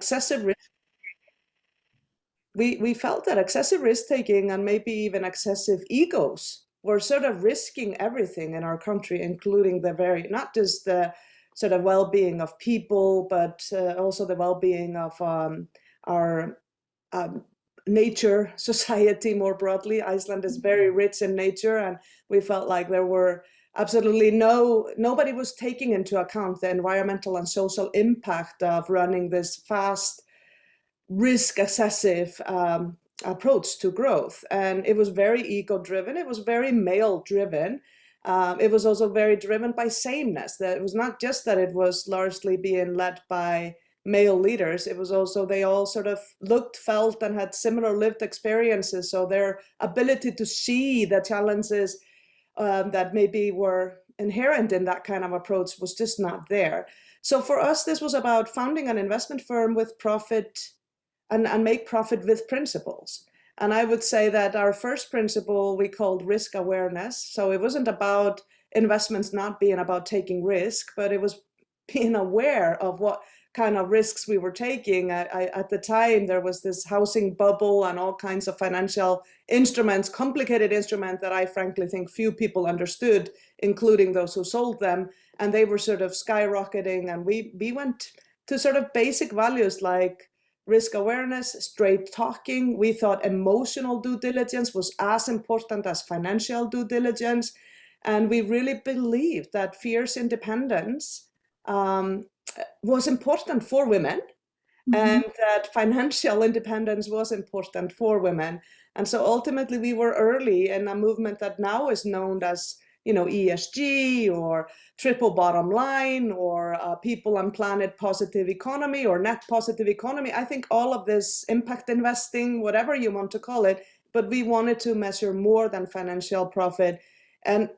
excessive risk. We felt that excessive risk taking and maybe even excessive egos were sort of risking everything in our country, including the very, not just the sort of well-being of people, but also the well-being of our nature society more broadly. Iceland is very rich in nature, and we felt like there were absolutely nobody was taking into account the environmental and social impact of running this fast, risk excessive approach to growth. And it was very ego driven, it was very male driven. It was also very driven by sameness. That it was not just that it was largely being led by male leaders, it was also they all sort of looked, felt, and had similar lived experiences. So their ability to see the challenges that maybe were inherent in that kind of approach was just not there. So for us, this was about founding an investment firm with profit and make profit with principles. And I would say that our first principle we called risk awareness. So it wasn't about investments not being about taking risk, but it was being aware of what kind of risks we were taking. At the time, there was this housing bubble and all kinds of financial instruments, complicated instruments that I frankly think few people understood, including those who sold them. And they were sort of skyrocketing. And we went to sort of basic values like risk awareness, straight talking. We thought emotional due diligence was as important as financial due diligence. And we really believed that fierce independence was important for women, and that financial independence was important for women. And so ultimately we were early in a movement that now is known as ESG or triple bottom line or people and planet positive economy or net positive economy. I think all of this impact investing, whatever you want to call it, but we wanted to measure more than financial profit. And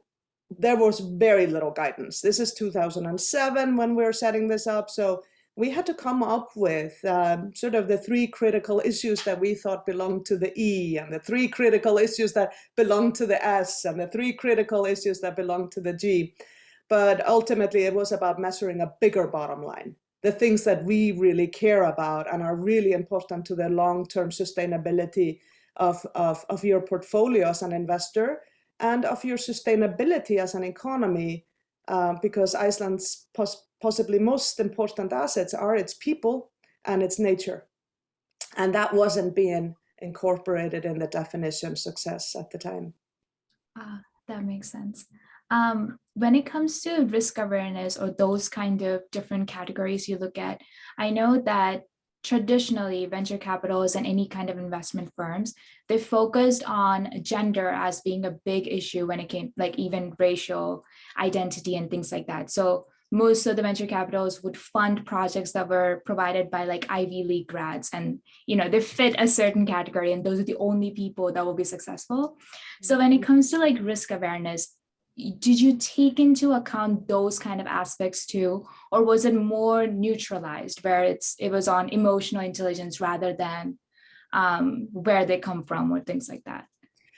there was very little guidance. This is 2007 when we were setting this up. So we had to come up with sort of the three critical issues that we thought belonged to the E, and the three critical issues that belonged to the S, and the three critical issues that belonged to the G. But ultimately, it was about measuring a bigger bottom line, the things that we really care about and are really important to the long-term sustainability of your portfolio as an investor and of your sustainability as an economy, because Iceland's possibly most important assets are its people and its nature. And that wasn't being incorporated in the definition success at the time. That makes sense. When it comes to risk awareness or those kind of different categories you look at, I know that traditionally venture capitals and any kind of investment firms, they focused on gender as being a big issue when it came, like even racial identity and things like that. So most of the venture capitals would fund projects that were provided by like Ivy League grads, and they fit a certain category, and those are the only people that will be successful. So when it comes to like risk awareness, did you take into account those kind of aspects too, or was it more neutralized where it was on emotional intelligence rather than where they come from or things like that?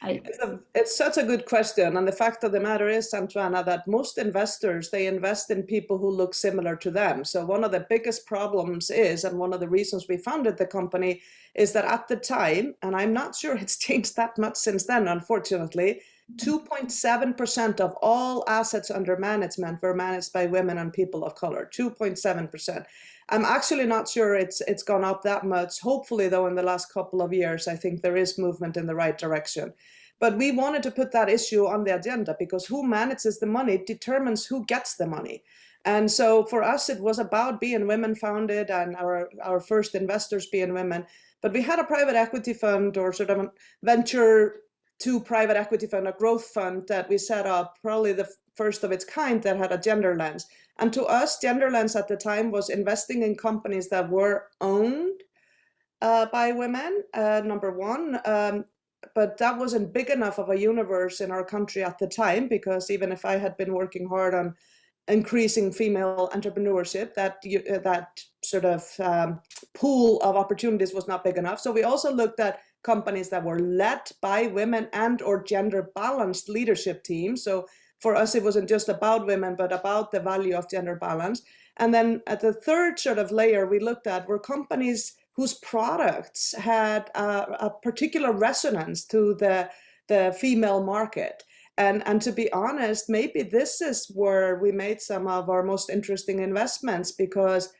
It's such a good question. And the fact of the matter is, Santwana, that most investors, they invest in people who look similar to them. So one of the biggest problems is, and one of the reasons we founded the company, is that at the time, and I'm not sure it's changed that much since then, unfortunately, 2.7% of all assets under management were managed by women and people of color, 2.7%. I'm actually not sure it's gone up that much. Hopefully, though, in the last couple of years, I think there is movement in the right direction. But we wanted to put that issue on the agenda because who manages the money determines who gets the money. And so for us, it was about being women founded and our first investors being women. But we had a private equity fund, or sort of a venture to private equity fund, a growth fund that we set up, probably the first of its kind that had a gender lens. And to us, gender lens at the time was investing in companies that were owned by women, number one. But that wasn't big enough of a universe in our country at the time, because even if I had been working hard on increasing female entrepreneurship, that sort of pool of opportunities was not big enough. So we also looked at companies that were led by women and or gender balanced leadership teams. So for us, it wasn't just about women, but about the value of gender balance. And then at the third sort of layer we looked at were companies whose products had a particular resonance to the female market. And to be honest, maybe this is where we made some of our most interesting investments, because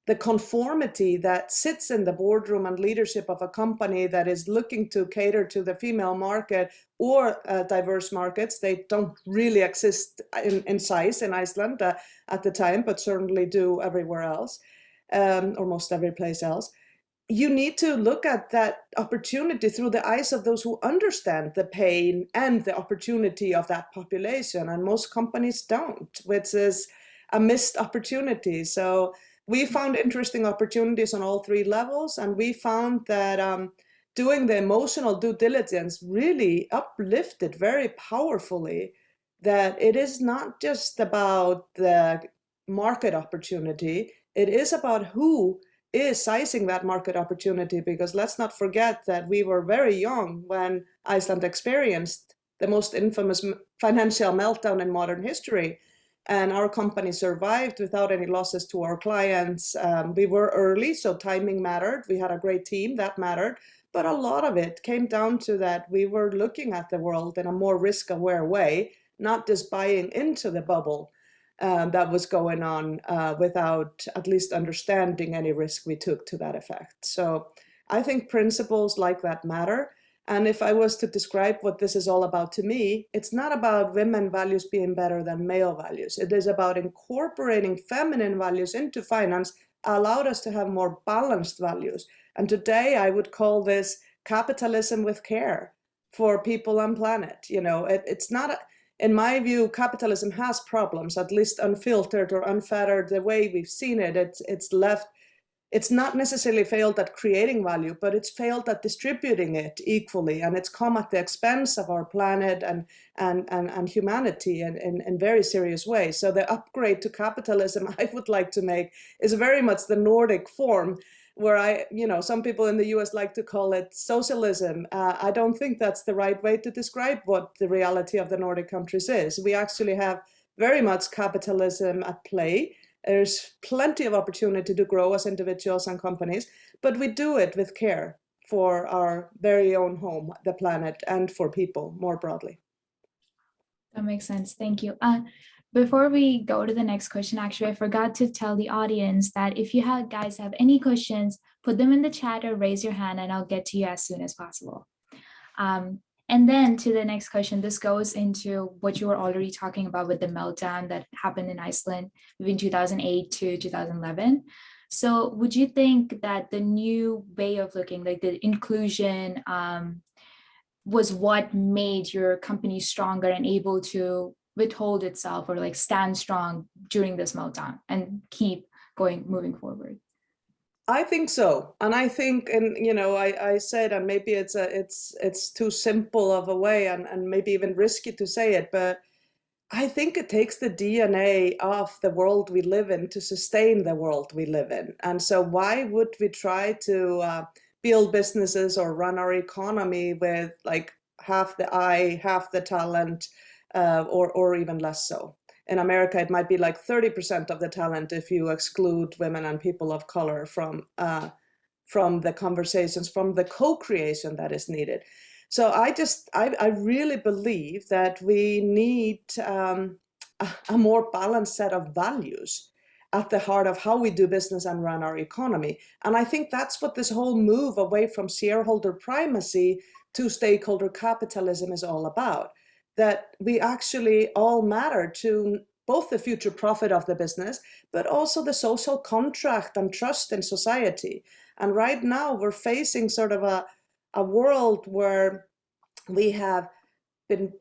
the conformity that sits in the boardroom and leadership of a company that is looking to cater to the female market or diverse markets. They don't really exist in size in Iceland at the time, but certainly do everywhere else, or most every place else. You need to look at that opportunity through the eyes of those who understand the pain and the opportunity of that population. And most companies don't, which is a missed opportunity. So we found interesting opportunities on all three levels. And we found that doing the emotional due diligence really uplifted very powerfully that it is not just about the market opportunity, it is about who is sizing that market opportunity, because let's not forget that we were very young when Iceland experienced the most infamous financial meltdown in modern history. And our company survived without any losses to our clients. We were early, so timing mattered. We had a great team, that mattered. But a lot of it came down to that we were looking at the world in a more risk-aware way, not just buying into the bubble that was going on without at least understanding any risk we took to that effect. So I think principles like that matter. And if I was to describe what this is all about to me, it's not about women values being better than male values. It is about incorporating feminine values into finance, allowed us to have more balanced values. And today I would call this capitalism with care for people on planet. You know, it's not in my view, capitalism has problems, at least unfiltered or unfettered the way we've seen it. It's not necessarily failed at creating value, but it's failed at distributing it equally. And it's come at the expense of our planet and humanity in very serious ways. So the upgrade to capitalism I would like to make is very much the Nordic form, where some people in the US like to call it socialism. I don't think that's the right way to describe what the reality of the Nordic countries is. We actually have very much capitalism at play. There's plenty of opportunity to grow as individuals and companies, but we do it with care for our very own home, the planet, and for people more broadly. That makes sense. Thank you. Before we go to the next question, actually, I forgot to tell the audience that if you guys have any questions, put them in the chat or raise your hand and I'll get to you as soon as possible. And then to the next question, this goes into what you were already talking about with the meltdown that happened in Iceland between 2008 to 2011. So would you think that the new way of looking, like the inclusion, was what made your company stronger and able to withhold itself or like stand strong during this meltdown and keep moving forward? I think so. And I think, and I said, and maybe it's too simple of a way and maybe even risky to say it, but I think it takes the DNA of the world we live in to sustain the world we live in. And so why would we try to build businesses or run our economy with like half the eye, half the talent, or even less so? In America, it might be like 30% of the talent if you exclude women and people of color from the conversations, from the co-creation that is needed. So I really believe that we need a more balanced set of values at the heart of how we do business and run our economy. And I think that's what this whole move away from shareholder primacy to stakeholder capitalism is all about. That we actually all matter to both the future profit of the business, but also the social contract and trust in society. And right now we're facing sort of a world where we have been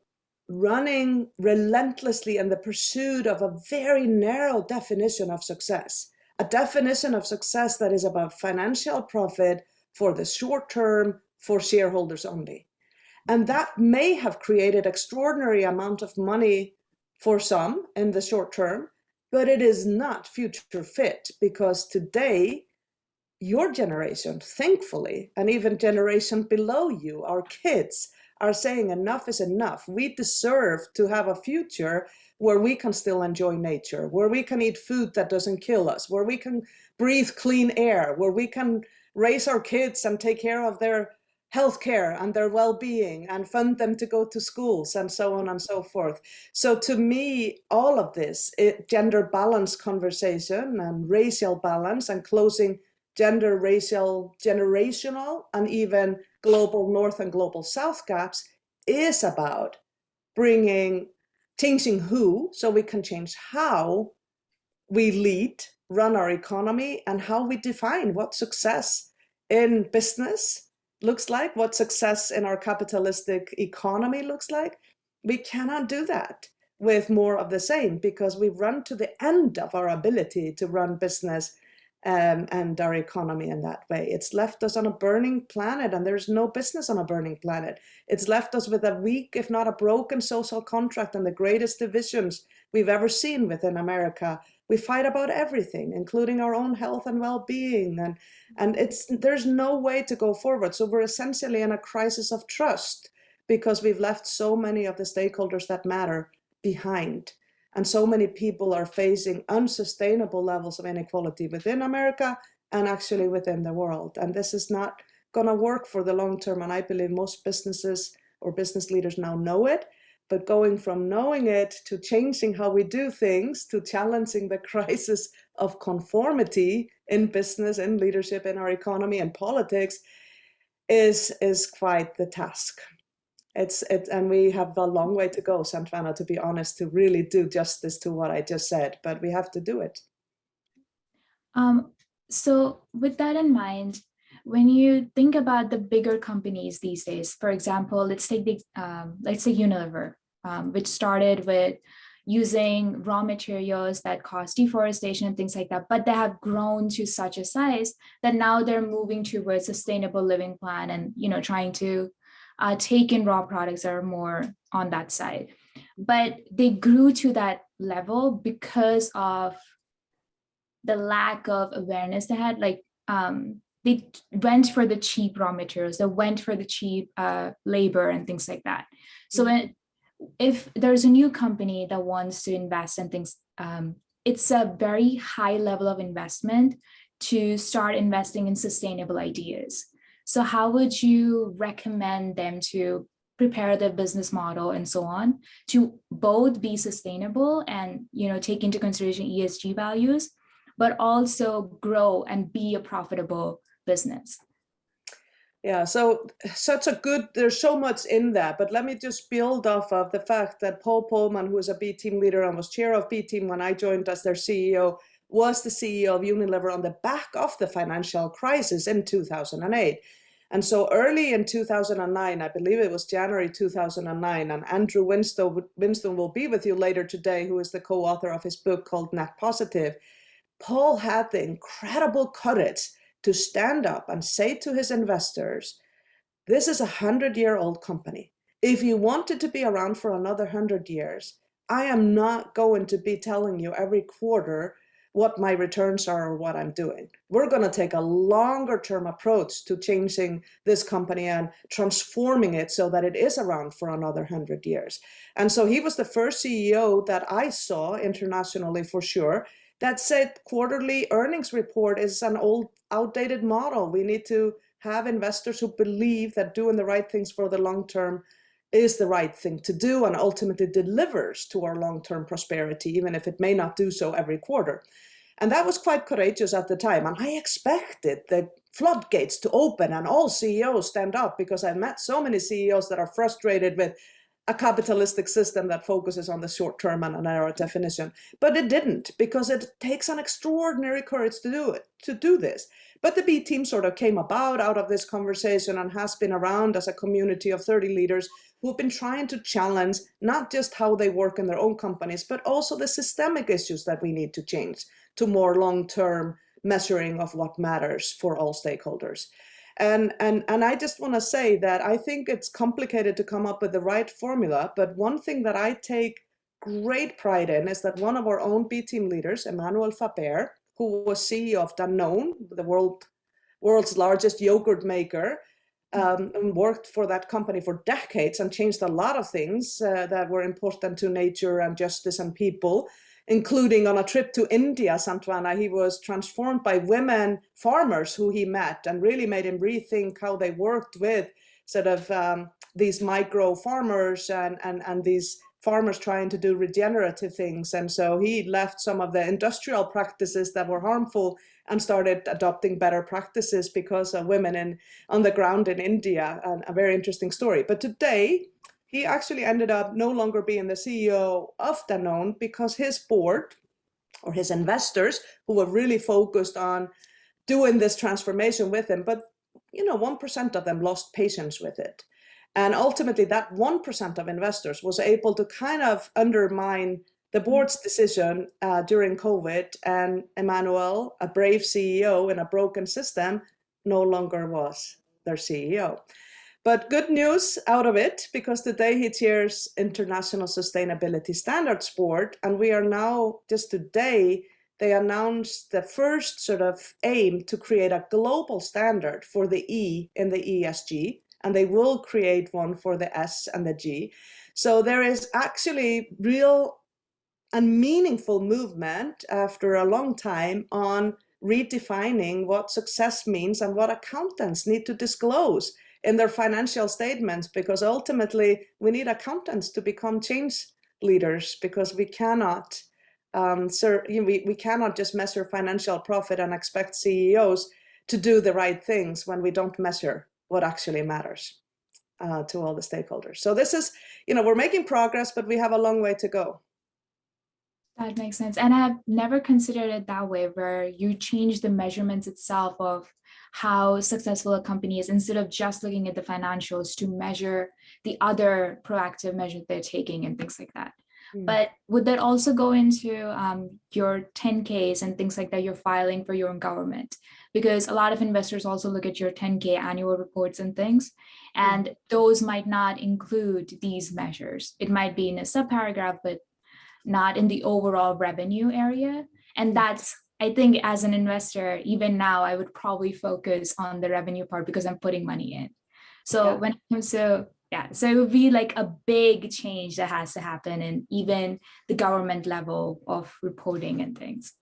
running relentlessly in the pursuit of a very narrow definition of success, a definition of success that is about financial profit for the short term, for shareholders only. And that may have created extraordinary amount of money for some in the short term, but it is not future fit, because today, your generation, thankfully, and even generation below you, our kids, are saying enough is enough. We deserve to have a future where we can still enjoy nature, where we can eat food that doesn't kill us, where we can breathe clean air, where we can raise our kids and take care of their healthcare and their well-being and fund them to go to schools and so on and so forth. So to me, all of this, gender balance conversation and racial balance and closing gender, racial, generational, and even global North and global South gaps is about changing who, so we can change how we lead, run our economy, and how we define what success in business looks like, what success in our capitalistic economy looks like. We cannot do that with more of the same, because we've run to the end of our ability to run business and our economy in that way. It's left us on a burning planet, and there's no business on a burning planet. It's left us with a weak, if not a broken, social contract and the greatest divisions we've ever seen within America. We fight about everything, including our own health and well-being, and there's no way to go forward. So we're essentially in a crisis of trust, because we've left so many of the stakeholders that matter behind. And so many people are facing unsustainable levels of inequality within America and actually within the world. And this is not going to work for the long term. And I believe most businesses or business leaders now know it. But going from knowing it to changing how we do things, to challenging the crisis of conformity in business, in leadership, in our economy and politics is quite the task. And we have a long way to go, Santwana, to be honest, to really do justice to what I just said, but we have to do it. So with that in mind, when you think about the bigger companies these days, for example, let's take Unilever, which started with using raw materials that cause deforestation and things like that, but they have grown to such a size that now they're moving towards sustainable living plan and trying to take in raw products that are more on that side. But they grew to that level because of the lack of awareness they had. Like they went for the cheap raw materials, they went for the cheap labor and things like that. So if there's a new company that wants to invest in things, it's a very high level of investment to start investing in sustainable ideas. So how would you recommend them to prepare their business model and so on to both be sustainable and take into consideration ESG values, but also grow and be a profitable business? Yeah, so there's so much in that, but let me just build off of the fact that Paul Pullman, who is a B Team leader and was chair of B Team when I joined as their CEO, was the CEO of Unilever on the back of the financial crisis in 2008. And so early in 2009, I believe it was January 2009, and Andrew Winston will be with you later today, who is the co-author of his book called Net Positive. Paul had the incredible courage to stand up and say to his investors, this is a 100-year-old company. If you wanted to be around for another 100 years, I am not going to be telling you every quarter what my returns are or what I'm doing. We're going to take a longer term approach to changing this company and transforming it so that it is around for another 100 years. And so he was the first CEO that I saw internationally, for sure, that said quarterly earnings report is an old, outdated model. We need to have investors who believe that doing the right things for the long term is the right thing to do and ultimately delivers to our long-term prosperity, even if it may not do so every quarter. And that was quite courageous at the time. And I expected the floodgates to open and all CEOs stand up, because I've met so many CEOs that are frustrated with a capitalistic system that focuses on the short term and a narrow definition. But it didn't, because it takes an extraordinary courage to do this. But the B Team sort of came about out of this conversation and has been around as a community of 30 leaders who've been trying to challenge not just how they work in their own companies, but also the systemic issues that we need to change to more long-term measuring of what matters for all stakeholders. And I just want to say that I think it's complicated to come up with the right formula, but one thing that I take great pride in is that one of our own B Team leaders, Emmanuel Faber, who was CEO of Danone, the world's largest yogurt maker, and worked for that company for decades and changed a lot of things that were important to nature and justice and people, including on a trip to India, Santwana. He was transformed by women farmers who he met and really made him rethink how they worked with sort of these micro farmers and these farmers trying to do regenerative things. And so he left some of the industrial practices that were harmful and started adopting better practices because of women on the ground in India. And a very interesting story. But today, he actually ended up no longer being the CEO of Danone because his board or his investors, who were really focused on doing this transformation with him, but 1% of them lost patience with it. And ultimately, that 1% of investors was able to kind of undermine the board's decision during COVID, and Emmanuel, a brave CEO in a broken system, no longer was their CEO. But good news out of it, because today he chairs International Sustainability Standards Board, and we are now, just today, they announced the first sort of aim to create a global standard for the E in the ESG, and they will create one for the S and the G. So there is actually real and meaningful movement after a long time on redefining what success means and what accountants need to disclose in their financial statements, because ultimately we need accountants to become change leaders, because we cannot we cannot just measure financial profit and expect CEOs to do the right things when we don't measure what actually matters to all the stakeholders. So this is, we're making progress, but we have a long way to go. That makes sense. And I've never considered it that way, where you change the measurements itself of how successful a company is, instead of just looking at the financials to measure the other proactive measures they're taking and things like that. But would that also go into your 10Ks and things like that you're filing for your own government? Because a lot of investors also look at your 10K annual reports and things, and those might not include these measures. It might be in a subparagraph, but not in the overall revenue area. And that's, I think, as an investor, even now, I would probably focus on the revenue part because I'm putting money in. So when it comes to so it would be like a big change that has to happen in even the government level of reporting and things.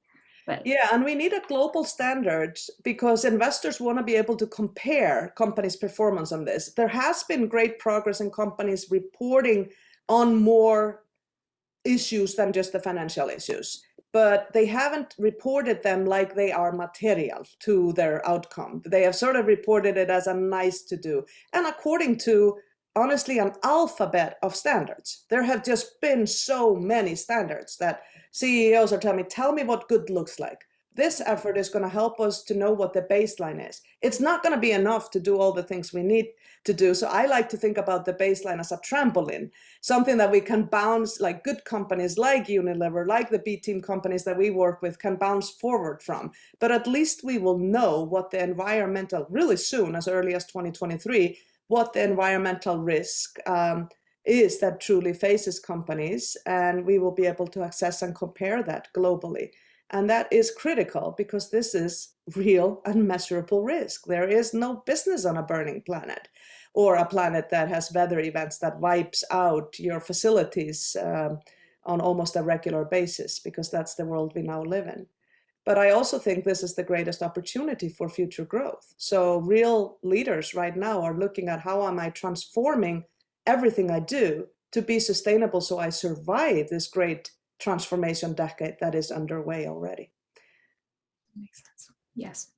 But and we need a global standard, because investors want to be able to compare companies' performance on this. There has been great progress in companies reporting on more issues than just the financial issues, but they haven't reported them like they are material to their outcome. They have sort of reported it as a nice to do. And according to, honestly, an alphabet of standards. There have just been so many standards that CEOs are telling me, tell me what good looks like. This effort is going to help us to know what the baseline is. It's not going to be enough to do all the things we need to do. So I like to think about the baseline as a trampoline, something that we can bounce, like good companies like Unilever, like the B-team companies that we work with, can bounce forward from. But at least we will know what the environmental, really soon, as early as 2023, what the environmental risk is that truly faces companies, and we will be able to assess and compare that globally. And that is critical, because this is real and measurable risk. There is no business on a burning planet, or a planet that has weather events that wipes out your facilities on almost a regular basis, because that's the world we now live in. But I also think this is the greatest opportunity for future growth. So real leaders right now are looking at, how am I transforming everything I do to be sustainable, so I survive this great transformation decade that is underway already. Makes sense. Yes.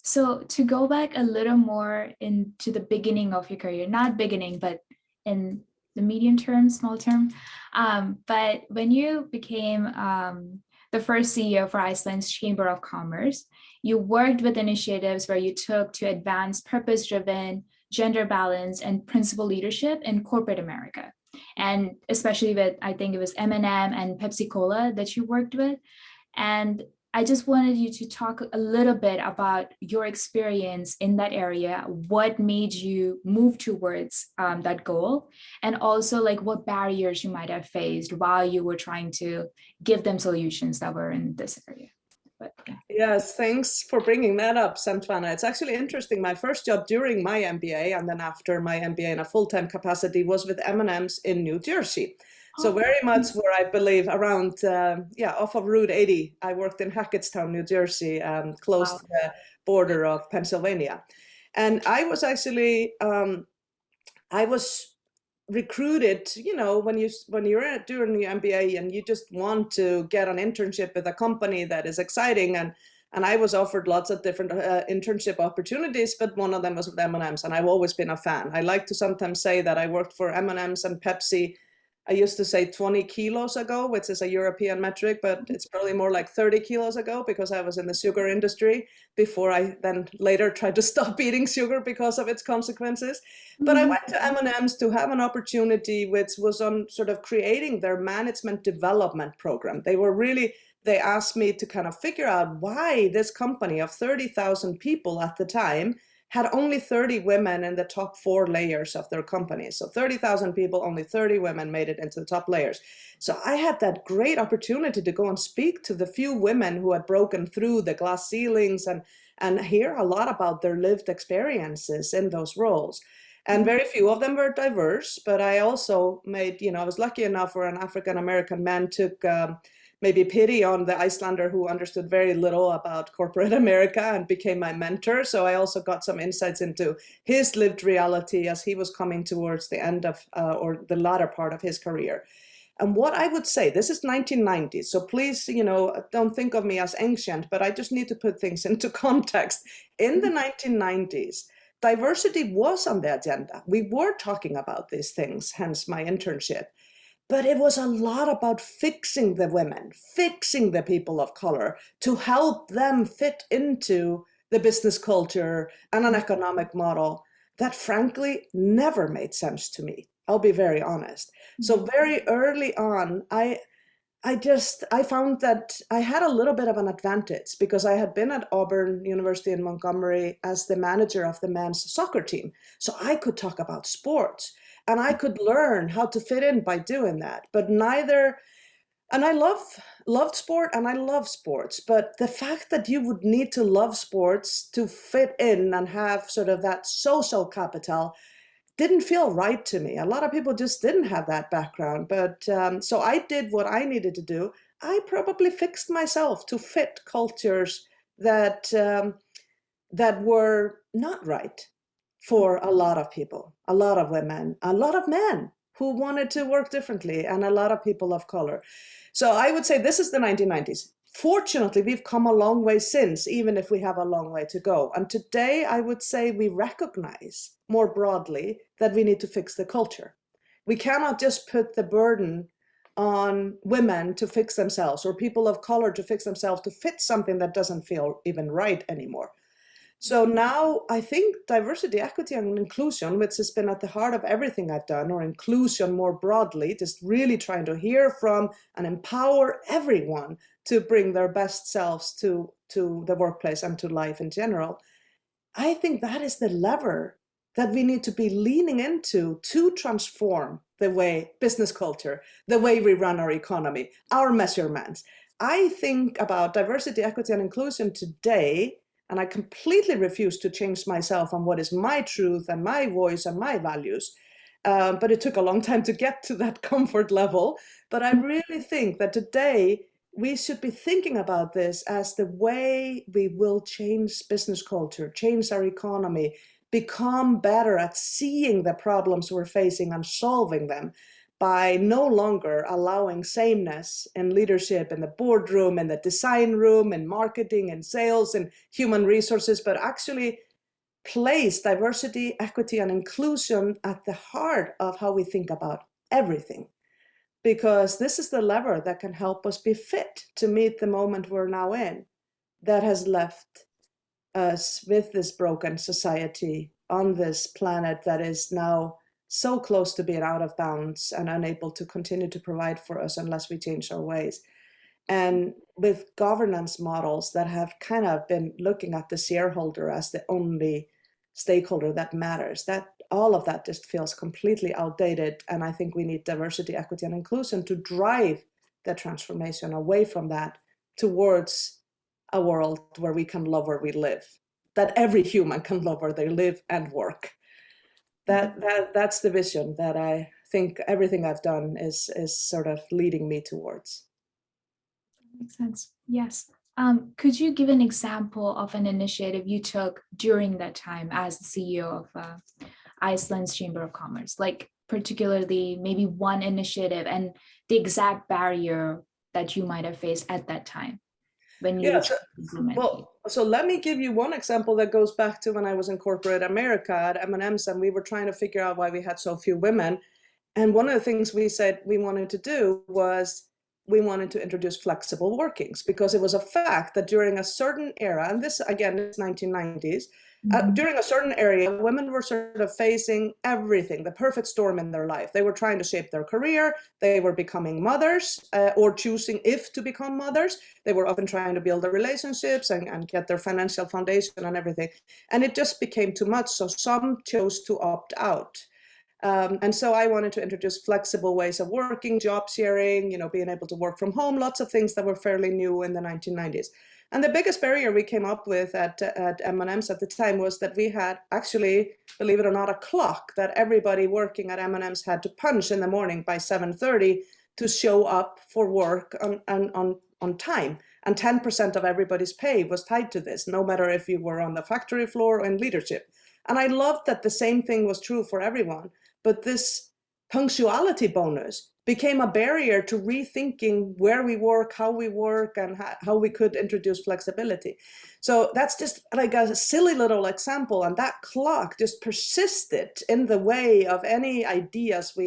So to go back a little more into the beginning of your career, not beginning, but in the medium term, small term, but when you became the first CEO for Iceland's Chamber of Commerce, you worked with initiatives where you took to advance purpose-driven, gender balance, and principle leadership in corporate America. And especially with, I think it was M&M and Pepsi Cola that you worked with. And I just wanted you to talk a little bit about your experience in that area, what made you move towards that goal, and also like what barriers you might have faced while you were trying to give them solutions that were in this area. But yeah. Yes, thanks for bringing that up, Santwana. It's actually interesting. My first job during my MBA and then after my MBA in a full-time capacity was with M&M's in New Jersey. So Oh, very much where I believe around, off of Route 80. I worked in Hackettstown, New Jersey, close wow. to the border of Pennsylvania. And I was actually, I was recruited, when you're doing the MBA and you just want to get an internship with a company that is exciting, and I was offered lots of different internship opportunities, but one of them was with M&M's, and I've always been a fan. I like to sometimes say that I worked for M&M's and Pepsi. I used to say 20 kilos ago, which is a European metric, but it's probably more like 30 kilos ago because I was in the sugar industry before I then later tried to stop eating sugar because of its consequences. But I went to M&M's to have an opportunity which was on sort of creating their management development program. They asked me to kind of figure out why this company of 30,000 people at the time had only 30 women in the top 4 layers of their company. So 30,000 people, only 30 women made it into the top layers. So I had that great opportunity to go and speak to the few women who had broken through the glass ceilings and hear a lot about their lived experiences in those roles. And very few of them were diverse, but I also I was lucky enough where an African-American man took maybe pity on the Icelander who understood very little about corporate America and became my mentor. So I also got some insights into his lived reality as he was coming towards the end of, or the latter part of his career. And what I would say, this is 1990s, so please, don't think of me as ancient, but I just need to put things into context. In the 1990s, diversity was on the agenda. We were talking about these things, hence my internship. But it was a lot about fixing the women, fixing the people of color to help them fit into the business culture and an economic model that frankly never made sense to me. I'll be very honest. So very early on, I found that I had a little bit of an advantage because I had been at Auburn University in Montgomery as the manager of the men's soccer team. So I could talk about sports and I could learn how to fit in by doing that. But neither, and I loved sport and I love sports, but the fact that you would need to love sports to fit in and have sort of that social capital didn't feel right to me. A lot of people just didn't have that background. But so I did what I needed to do. I probably fixed myself to fit cultures that were not right for a lot of people, a lot of women, a lot of men who wanted to work differently, and a lot of people of color. So I would say this is the 1990s. Fortunately, we've come a long way since, even if we have a long way to go. And today, I would say we recognize more broadly that we need to fix the culture. We cannot just put the burden on women to fix themselves or people of color to fix themselves to fit something that doesn't feel even right anymore. So now I think diversity, equity, and inclusion, which has been at the heart of everything I've done, or inclusion more broadly, just really trying to hear from and empower everyone to bring their best selves to the workplace and to life in general. I think that is the lever that we need to be leaning into to transform the way business culture, the way we run our economy, our measurements. I think about diversity, equity, and inclusion today, and I completely refuse to change myself on what is my truth and my voice and my values. But it took a long time to get to that comfort level. But I really think that today we should be thinking about this as the way we will change business culture, change our economy, become better at seeing the problems we're facing and solving them by no longer allowing sameness in leadership, in the boardroom, in the design room, in marketing, in sales, in human resources, but actually place diversity, equity, and inclusion at the heart of how we think about everything. Because this is the lever that can help us be fit to meet the moment we're now in, that has left us with this broken society on this planet that is now so close to being out of bounds and unable to continue to provide for us unless we change our ways. And with governance models that have kind of been looking at the shareholder as the only stakeholder that matters, that all of that just feels completely outdated. And I think we need diversity, equity, and inclusion to drive the transformation away from that towards a world where we can love where we live, that every human can love where they live and work. That's the vision that I think everything I've done is sort of leading me towards. Makes sense. Yes. Could you give an example of an initiative you took during that time as the CEO of Iceland's Chamber of Commerce? Like particularly maybe one initiative and the exact barrier that you might have faced at that time when you Yeah, were so, trying to implement it. well, so let me give you one example that goes back to when I was in corporate America at M&M's, and we were trying to figure out why we had so few women. And one of the things we said we wanted to do was we wanted to introduce flexible workings, because it was a fact that during a certain era, and this again is 1990s, during a certain area, women were sort of facing everything, the perfect storm in their life. They were trying to shape their career, they were becoming mothers, or choosing if to become mothers. They were often trying to build their relationships and get their financial foundation and everything. And it just became too much, so some chose to opt out. And so I wanted to introduce flexible ways of working, job sharing, being able to work from home, lots of things that were fairly new in the 1990s. And the biggest barrier we came up with at M&M's at the time was that we had actually, believe it or not, a clock that everybody working at M&M's had to punch in the morning by 7:30 to show up for work on time. And 10% of everybody's pay was tied to this, no matter if you were on the factory floor or in leadership. And I loved that the same thing was true for everyone. But this punctuality bonus became a barrier to rethinking where we work, and how we could introduce flexibility. So that's just like a silly little example. And that clock just persisted in the way of any ideas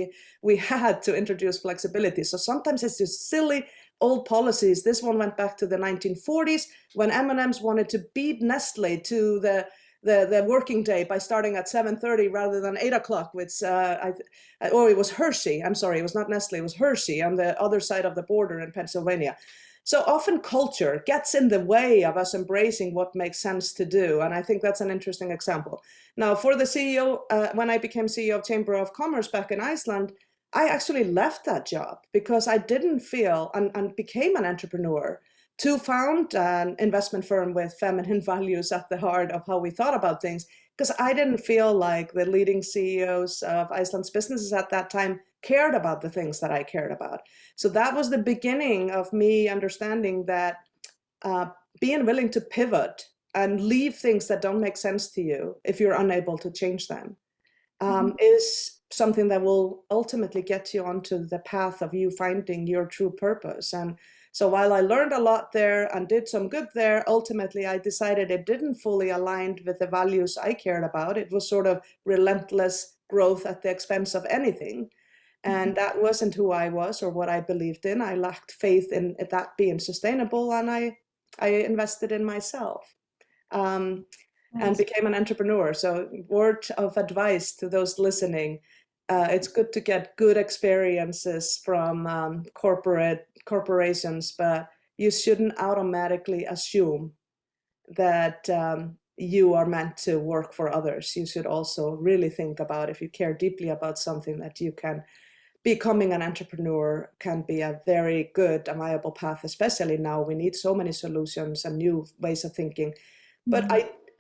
we had to introduce flexibility. So sometimes it's just silly old policies. This one went back to the 1940s when M&M's wanted to beat Nestle to the working day by starting at 7:30 rather than 8 o'clock, which it was Hershey. I'm sorry, it was not Nestle, it was Hershey on the other side of the border in Pennsylvania. So often culture gets in the way of us embracing what makes sense to do. And I think that's an interesting example. Now, for the CEO, when I became CEO of Chamber of Commerce back in Iceland, I actually left that job because I didn't feel, and became an entrepreneur to found an investment firm with feminine values at the heart of how we thought about things, because I didn't feel like the leading CEOs of Iceland's businesses at that time cared about the things that I cared about. So that was the beginning of me understanding that being willing to pivot and leave things that don't make sense to you if you're unable to change them is something that will ultimately get you onto the path of you finding your true purpose. And so while I learned a lot there and did some good there, ultimately I decided it didn't fully align with the values I cared about. It was sort of relentless growth at the expense of anything. And that wasn't who I was or what I believed in. I lacked faith in that being sustainable, and I invested in myself. And became an entrepreneur. So word of advice to those listening, it's good to get good experiences from corporations, but you shouldn't automatically assume that you are meant to work for others. You should also really think about, if you care deeply about something, that you can, becoming an entrepreneur can be a very good and viable path, especially now we need so many solutions and new ways of thinking. But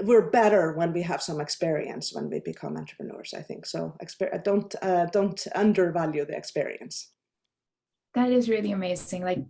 we're better when we have some experience when we become entrepreneurs, I think. So don't undervalue the experience. That is really amazing. Like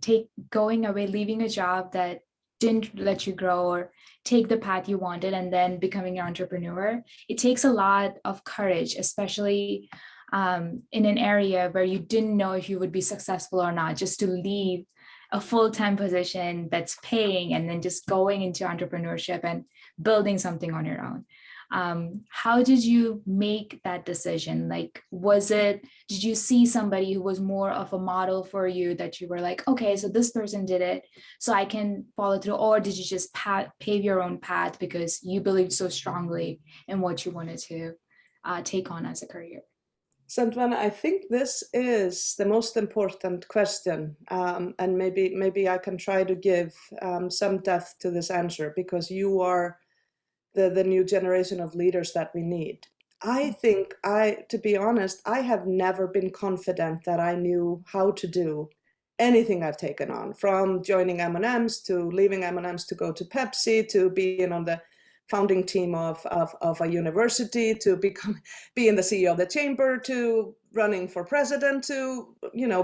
going away, leaving a job that didn't let you grow or take the path you wanted, and then becoming an entrepreneur. It takes a lot of courage, especially in an area where you didn't know if you would be successful or not, just to leave a full-time position that's paying and then just going into entrepreneurship and building something on your own. How did you make that decision? Like, did you see somebody who was more of a model for you that you were like, okay, so this person did it, so I can follow through? Or did you just pave your own path because you believed so strongly in what you wanted to take on as a career? Santwana, I think this is the most important question, and maybe I can try to give some depth to this answer, because you are the new generation of leaders that we need. I think to be honest, I have never been confident that I knew how to do anything I've taken on, from joining M&M's to leaving M&M's to go to Pepsi, to being on the founding team of a university, to being the CEO of the chamber, to running for president, to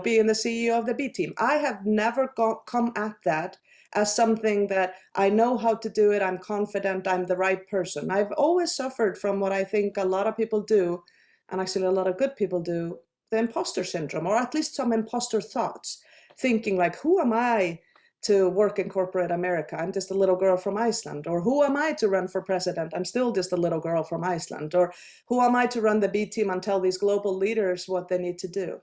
being the CEO of the B team. I have never come at that as something that I know how to do it, I'm confident, I'm the right person. I've always suffered from what I think a lot of people do, and actually a lot of good people do, the imposter syndrome, or at least some imposter thoughts, thinking like, who am I to work in corporate America? I'm just a little girl from Iceland. Or who am I to run for president? I'm still just a little girl from Iceland. Or who am I to run the B team and tell these global leaders what they need to do?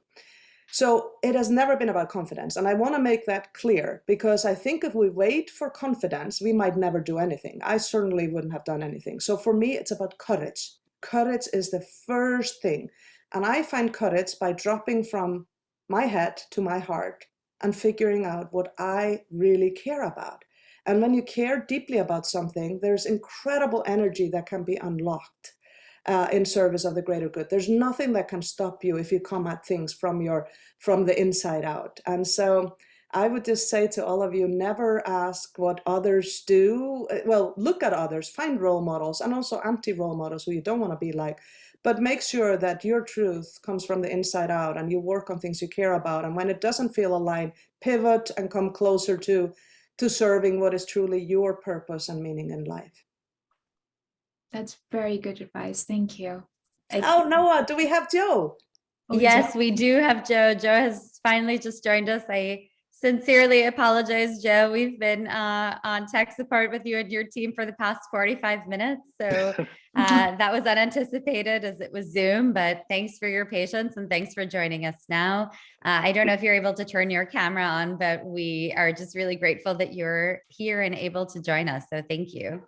So it has never been about confidence. And I want to make that clear, because I think if we wait for confidence, we might never do anything. I certainly wouldn't have done anything. So for me, it's about courage. Courage is the first thing. And I find courage by dropping from my head to my heart and figuring out what I really care about. And when you care deeply about something, there's incredible energy that can be unlocked in service of the greater good. There's nothing that can stop you if you come at things from the inside out. And so I would just say to all of you, never ask what others do. Well, look at others, find role models, and also anti-role models who you don't want to be like. But make sure that your truth comes from the inside out and you work on things you care about. And when it doesn't feel aligned, pivot and come closer to serving what is truly your purpose and meaning in life. That's very good advice. Thank you. Oh, Noah, do we have Joe? Yes, we do have Joe. Joe has finally just joined us. I sincerely apologize, Joe. We've been on tech support with you and your team for the past 45 minutes. So that was unanticipated as it was Zoom, but thanks for your patience and thanks for joining us now. I don't know if you're able to turn your camera on, but we are just really grateful that you're here and able to join us. So thank you.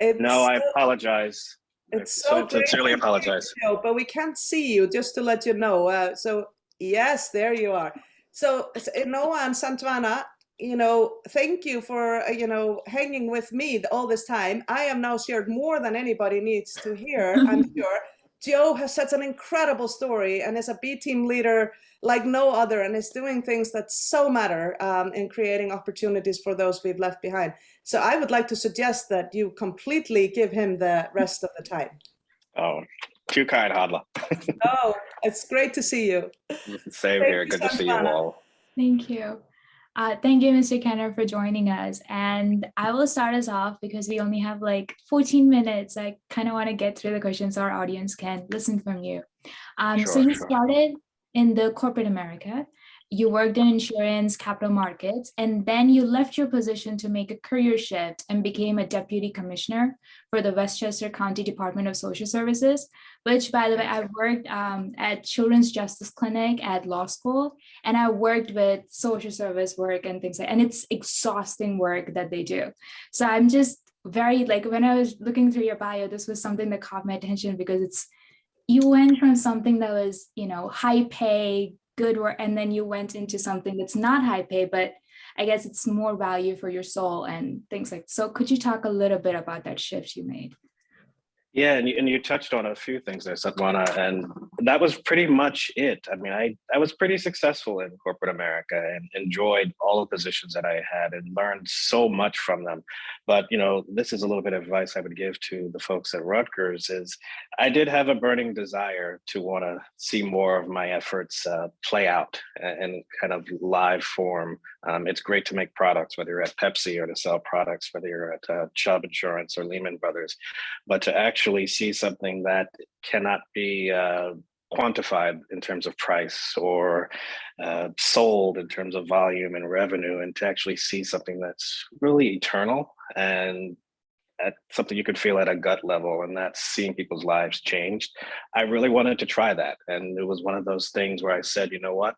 No, I apologize. It's so sincerely apologize. But we can't see you, just to let you know. So yes, there you are. So Noah and Santwana, thank you for hanging with me all this time. I am now shared more than anybody needs to hear, I'm sure. Joe has such an incredible story and is a B team leader like no other, and is doing things that so matter in creating opportunities for those we've left behind. So I would like to suggest that you completely give him the rest of the time. Oh, too kind, Halla. Oh, it's great to see you. Same here. Good to see you all. Thank you. Thank you, Mr. Kenner, for joining us. And I will start us off because we only have like 14 minutes. I kind of want to get through the questions so our audience can listen from you. So you started in the corporate America. You worked in insurance, capital markets, and then you left your position to make a career shift and became a deputy commissioner for the Westchester County Department of Social Services, which, by the way, I worked at Children's Justice Clinic at law school, and I worked with social service work and things like that, and it's exhausting work that they do. So I'm just very, like, when I was looking through your bio, this was something that caught my attention because you went from something that was, high pay, good work, and then you went into something that's not high pay, but I guess it's more value for your soul and things like that. So could you talk a little bit about that shift you made? Yeah, and you touched on a few things there, Santwana, and that was pretty much it. I mean, I was pretty successful in corporate America and enjoyed all the positions that I had and learned so much from them. But, this is a little bit of advice I would give to the folks at Rutgers is I did have a burning desire to want to see more of my efforts play out in kind of live form. It's great to make products, whether you're at Pepsi or to sell products, whether you're at Chubb Insurance or Lehman Brothers, but to actually see something that cannot be quantified in terms of price or sold in terms of volume and revenue, and to actually see something that's really eternal and at something you could feel at a gut level, and that's seeing people's lives changed. I really wanted to try that. And it was one of those things where I said, you know what?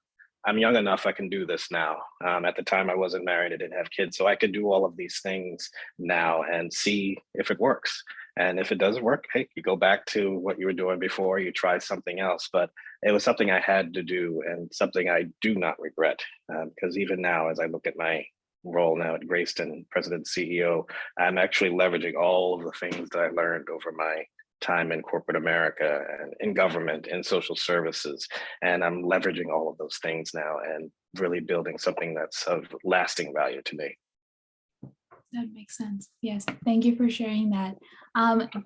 I'm young enough, I can do this now. At the time I wasn't married, I didn't have kids. So I could do all of these things now and see if it works. And if it doesn't work, hey, you go back to what you were doing before, you try something else. But it was something I had to do and something I do not regret. Because even now, as I look at my role now at Grayston, President CEO, I'm actually leveraging all of the things that I learned over my time in corporate America and in government and social services. And I'm leveraging all of those things now and really building something that's of lasting value to me. That makes sense. Yes, thank you for sharing that.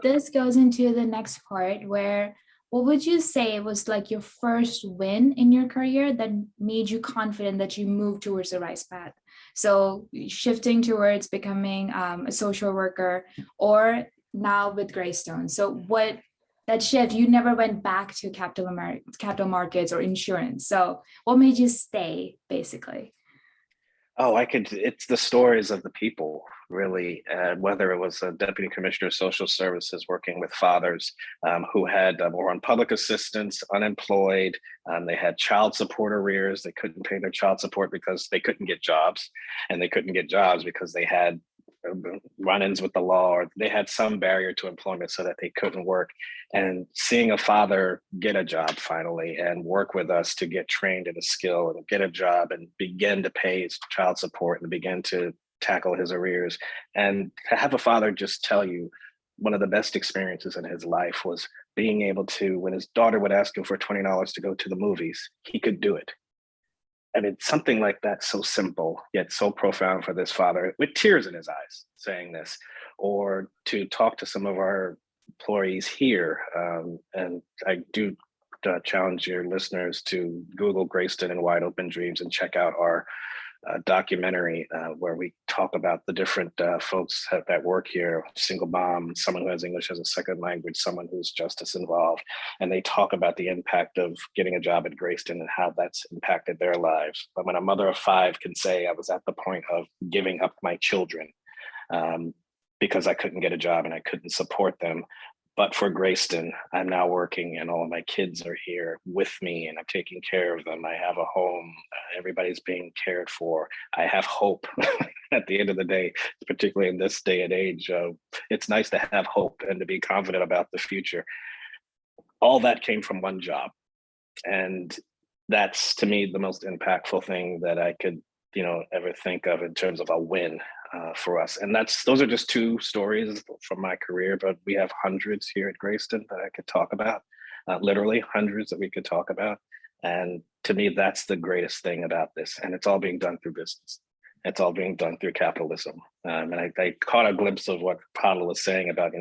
This goes into the next part where, what would you say was like your first win in your career that made you confident that you moved towards the right path? So shifting towards becoming a social worker, or now with Graystone. So what that shift, you never went back to capital markets or insurance. So what made you stay, basically? Oh, it's the stories of the people, really, whether it was a deputy commissioner of social services working with fathers who were on public assistance, unemployed, they had child support arrears, they couldn't pay their child support because they couldn't get jobs, and they couldn't get jobs because they had run-ins with the law, or they had some barrier to employment so that they couldn't work. And seeing a father get a job finally and work with us to get trained in a skill and get a job and begin to pay his child support and begin to tackle his arrears, and to have a father just tell you one of the best experiences in his life was being able to, when his daughter would ask him for $20 to go to the movies, he could do it. I mean, something like that, so simple, yet so profound for this father, with tears in his eyes, saying this. Or to talk to some of our employees here, and I do challenge your listeners to Google Greyston and Wide Open Dreams and check out our documentary where we talk about the different folks that work here, single mom, someone who has English as a second language, someone who's justice involved. And they talk about the impact of getting a job at Greyston and how that's impacted their lives. But when a mother of 5 can say, I was at the point of giving up my children because I couldn't get a job and I couldn't support them. But for Greyston, I'm now working and all of my kids are here with me and I'm taking care of them. I have a home. Everybody's being cared for. I have hope at the end of the day, particularly in this day and age. It's nice to have hope and to be confident about the future. All that came from one job. And that's, to me, the most impactful thing that I could, ever think of in terms of a win for us. And those are just 2 stories from my career, but we have hundreds here at Greyston that I could talk about, literally hundreds that we could talk about. And to me, that's the greatest thing about this. And it's all being done through business. It's all being done through capitalism. And I caught a glimpse of what Halla was saying about,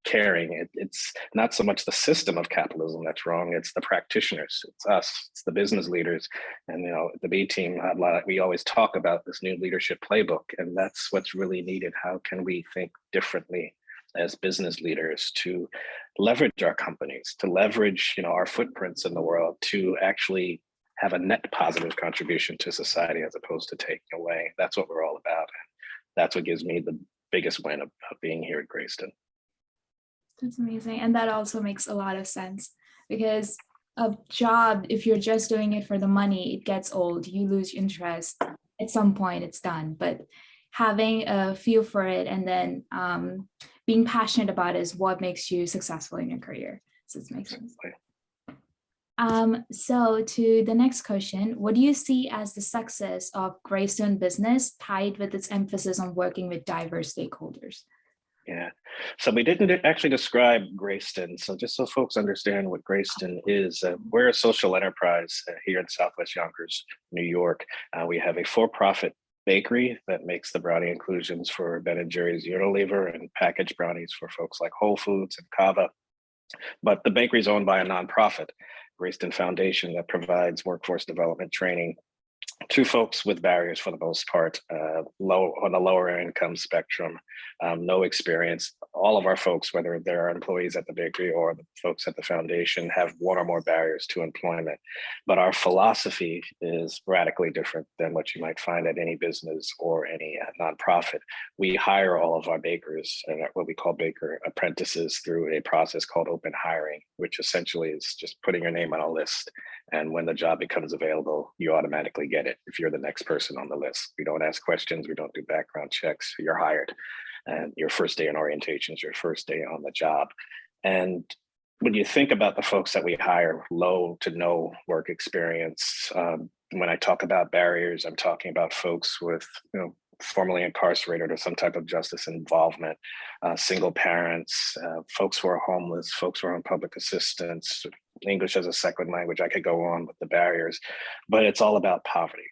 caring. It's not so much the system of capitalism that's wrong, it's the practitioners, it's us, it's the business leaders. And the B team, we always talk about this new leadership playbook, and that's what's really needed. How can we think differently as business leaders to leverage our companies, to leverage our footprints in the world, to actually have a net positive contribution to society as opposed to taking away? That's what we're all about. That's what gives me the biggest win of being here at Greyston. That's amazing. And that also makes a lot of sense, because a job, if you're just doing it for the money, it gets old, you lose interest. At some point it's done. But having a feel for it and then being passionate about it is what makes you successful in your career. So it makes sense. So to the next question, what do you see as the success of Graystone business tied with its emphasis on working with diverse stakeholders? Yeah, so we didn't actually describe Greyston. So just so folks understand what Greyston is, we're a social enterprise here in Southwest Yonkers, New York. We have a for-profit bakery that makes the brownie inclusions for Ben & Jerry's Unilever and packaged brownies for folks like Whole Foods and Kava. But the bakery is owned by a nonprofit, Greyston Foundation, that provides workforce development training to folks with barriers, for the most part, low on the lower income spectrum, no experience. All of our folks, whether they're employees at the bakery or the folks at the foundation, have one or more barriers to employment. But our philosophy is radically different than what you might find at any business or any nonprofit. We hire all of our bakers and what we call baker apprentices through a process called open hiring, which essentially is just putting your name on a list. And when the job becomes available, you automatically get it if you're the next person on the list. We don't ask questions. We don't do background checks. You're hired. And your first day in orientation is your first day on the job. And when you think about the folks that we hire, low to no work experience, when I talk about barriers, I'm talking about folks with, formerly incarcerated or some type of justice involvement, single parents, folks who are homeless, folks who are on public assistance, English as a second language. I could go on with the barriers, but it's all about poverty.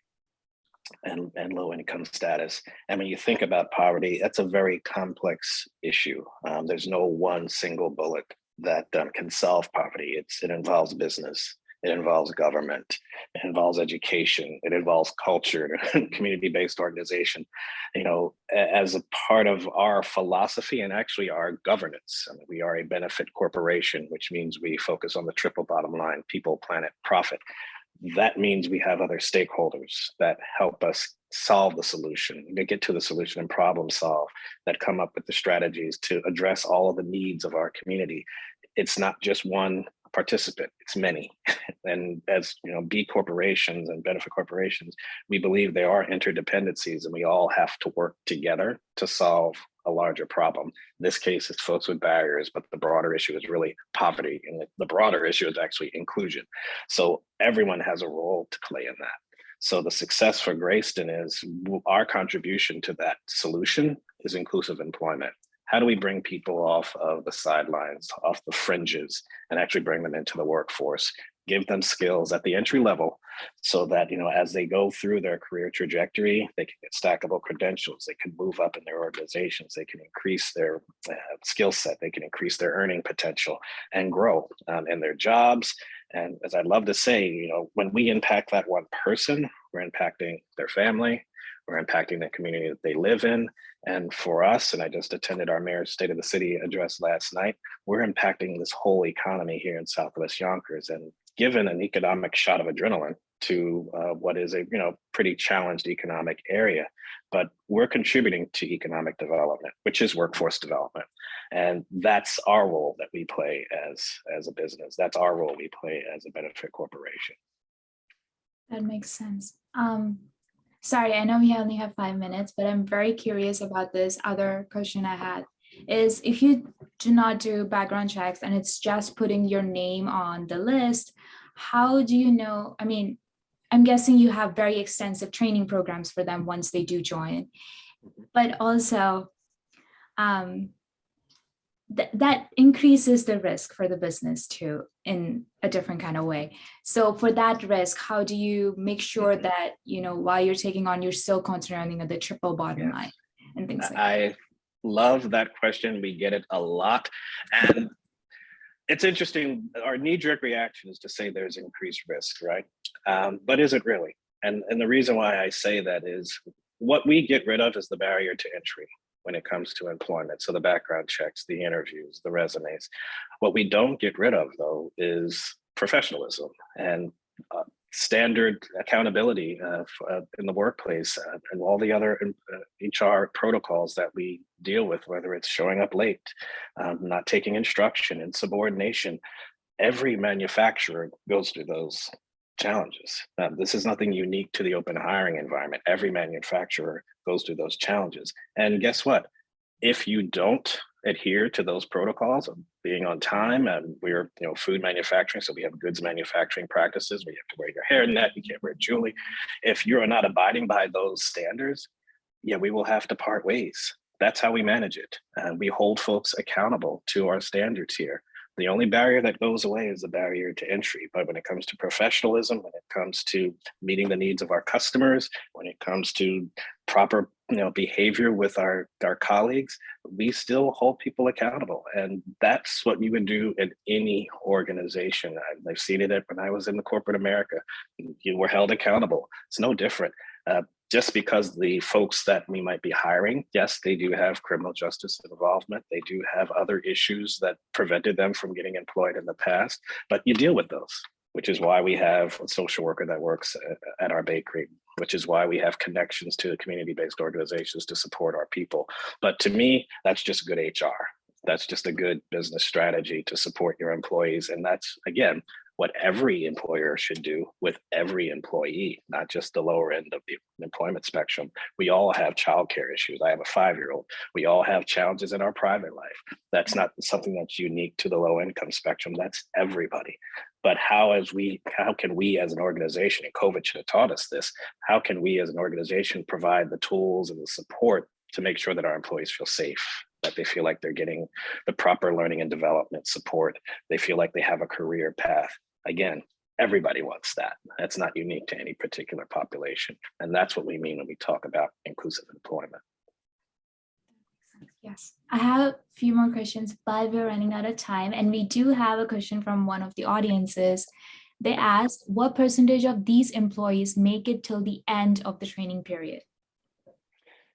and low income status. And when you think about poverty, that's a very complex issue. There's no one single bullet that can solve poverty. It involves business, it involves government, it involves education, it involves culture, community-based organization. You know, as a part of our philosophy and actually our governance, I mean, we are a benefit corporation, which means we focus on the triple bottom line: people, planet, profit. That means we have other stakeholders that help us solve the solution, to get to the solution and problem solve, that come up with the strategies to address all of the needs of our community. It's not just one participant, it's many. And as you know, B corporations and benefit corporations, we believe there are interdependencies and we all have to work together to solve a larger problem. In this case, it's folks with barriers, but the broader issue is really poverty. And the broader issue is actually inclusion. So everyone has a role to play in that. So the success for Greyston is our contribution to that solution is inclusive employment. How do we bring people off of the sidelines, off the fringes, and actually bring them into the workforce? Give them skills at the entry level so that, you know, as they go through their career trajectory, they can get stackable credentials, they can move up in their organizations, they can increase their skill set, they can increase their earning potential and grow in their jobs. And as I love to say, you know, when we impact that one person, we're impacting their family, we're impacting the community that they live in. And for us, and I just attended our mayor's State of the City address last night, we're impacting this whole economy here in Southwest Yonkers and given an economic shot of adrenaline to what is a, you know, pretty challenged economic area. But we're contributing to economic development, which is workforce development. And that's our role that we play as a business. That's our role we play as a benefit corporation. That makes sense. Sorry, I know we only have 5 minutes, but I'm very curious about this other question I had is if you do not do background checks and it's just putting your name on the list, how do you know? I mean, I'm guessing you have very extensive training programs for them once they do join, but also that increases the risk for the business too in a different kind of way. So for that risk, how do you make sure that, you know, while you're taking on, you're still concentrating on the triple bottom line and things like that? I love that question. We get it a lot. And it's interesting. Our knee-jerk reaction is to say there's increased risk, right? But is it really? And the reason why I say that is what we get rid of is the barrier to entry when it comes to employment. So the background checks, the interviews, the resumes. What we don't get rid of, though, is professionalism and standard accountability in the workplace and all the other HR protocols that we deal with, whether it's showing up late, not taking instruction, insubordination. Every manufacturer goes through those challenges. This is nothing unique to the open hiring environment. Every manufacturer goes through those challenges. And guess what? If you don't adhere to those protocols of being on time, and we're, you know, food manufacturing, so we have goods manufacturing practices where you have to wear your hairnet, you can't wear jewelry. If you're not abiding by those standards, yeah, we will have to part ways. That's how we manage it. And we hold folks accountable to our standards here. The only barrier that goes away is the barrier to entry. But when it comes to professionalism, when it comes to meeting the needs of our customers, when it comes to proper, you know, behavior with our colleagues, we still hold people accountable. And that's what you would do in any organization. I've seen it when I was in the corporate America. You were held accountable. It's no different. Just because the folks that we might be hiring, yes, they do have criminal justice involvement. They do have other issues that prevented them from getting employed in the past, but you deal with those, which is why we have a social worker that works at our bakery, which is why we have connections to the community-based organizations to support our people. But to me, that's just good HR. That's just a good business strategy to support your employees. And that's, again, what every employer should do with every employee, not just the lower end of the employment spectrum. We all have childcare issues. I have a 5-year-old. We all have challenges in our private life. That's not something that's unique to the low income spectrum. That's everybody. But how can we as an organization, and COVID should have taught us this, how can we as an organization provide the tools and the support to make sure that our employees feel safe, that they feel like they're getting the proper learning and development support, they feel like they have a career path? Again, everybody wants that. That's not unique to any particular population. And that's what we mean when we talk about inclusive employment. Yes, I have a few more questions, but we're running out of time. And we do have a question from one of the audiences. They asked, what percentage of these employees make it till the end of the training period?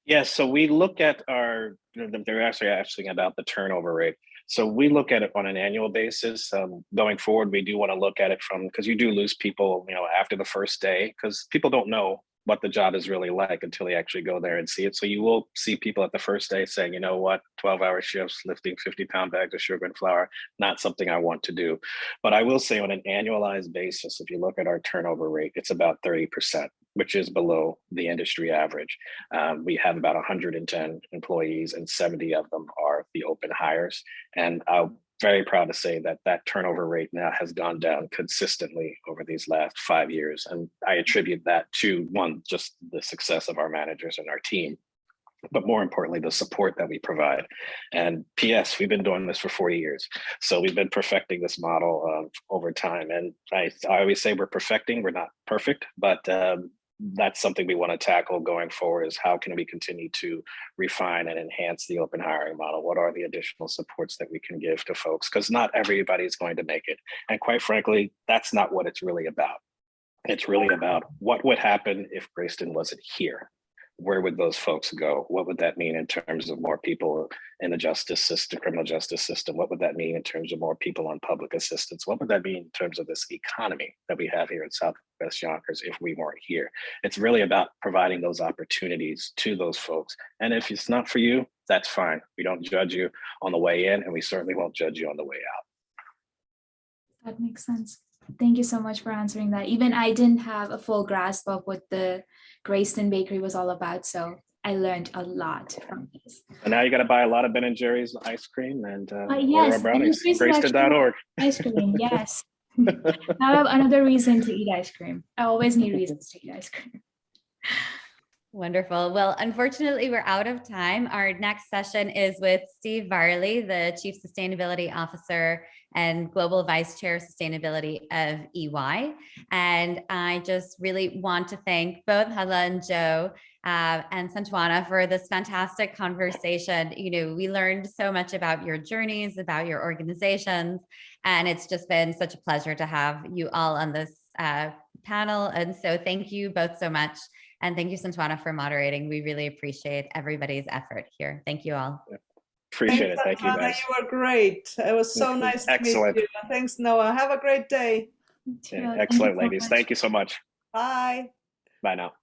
Yes, so we look at they're actually asking about the turnover rate. So we look at it on an annual basis. Going forward, we do want to look at it because you do lose people, after the first day, because people don't know what the job is really like until they actually go there and see it. So you will see people at the first day saying, you know what, 12-hour shifts, lifting 50-pound bags of sugar and flour, not something I want to do. But I will say on an annualized basis, if you look at our turnover rate, it's about 30%, which is below the industry average. We have about 110 employees and 70 of them are the open hires. And I'm very proud to say that that turnover rate now has gone down consistently over these last 5 years. And I attribute that to, one, just the success of our managers and our team, but more importantly, the support that we provide. And PS, we've been doing this for 40 years. So we've been perfecting this model over time. And I always say we're perfecting, we're not perfect, but that's something we want to tackle going forward, is how can we continue to refine and enhance the open hiring model? What are the additional supports that we can give to folks? Because not everybody is going to make it. And quite frankly, that's not what it's really about. It's really about what would happen if Grayston wasn't here. Where would those folks go? What would that mean in terms of more people in the justice system, criminal justice system? What would that mean in terms of more people on public assistance? What would that mean in terms of this economy that we have here in Southwest Yonkers if we weren't here? It's really about providing those opportunities to those folks. And if it's not for you, that's fine. We don't judge you on the way in, and we certainly won't judge you on the way out. That makes sense. Thank you so much for answering that. Even I didn't have a full grasp of what the Greyston Bakery was all about, so I learned a lot from this. And now you got to buy a lot of Ben and Jerry's ice cream and yes, or brownies. Greyston.org. Ice cream, yes. Now I have another reason to eat ice cream. I always need reasons to eat ice cream. Wonderful. Well, unfortunately, we're out of time. Our next session is with Steve Varley, the Chief Sustainability Officer and Global Vice Chair Sustainability of EY. And I just really want to thank both Halla and Joe and Santwana for this fantastic conversation. We learned so much about your journeys, about your organizations, and it's just been such a pleasure to have you all on this panel. And so thank you both so much. And thank you, Santwana, for moderating. We really appreciate everybody's effort here. Thank you all. Appreciate it. Thank you, guys. You were great. It was so nice to meet you. Thanks, Noah. Have a great day. Yeah, excellent, ladies. Thank you so much. Bye. Bye now.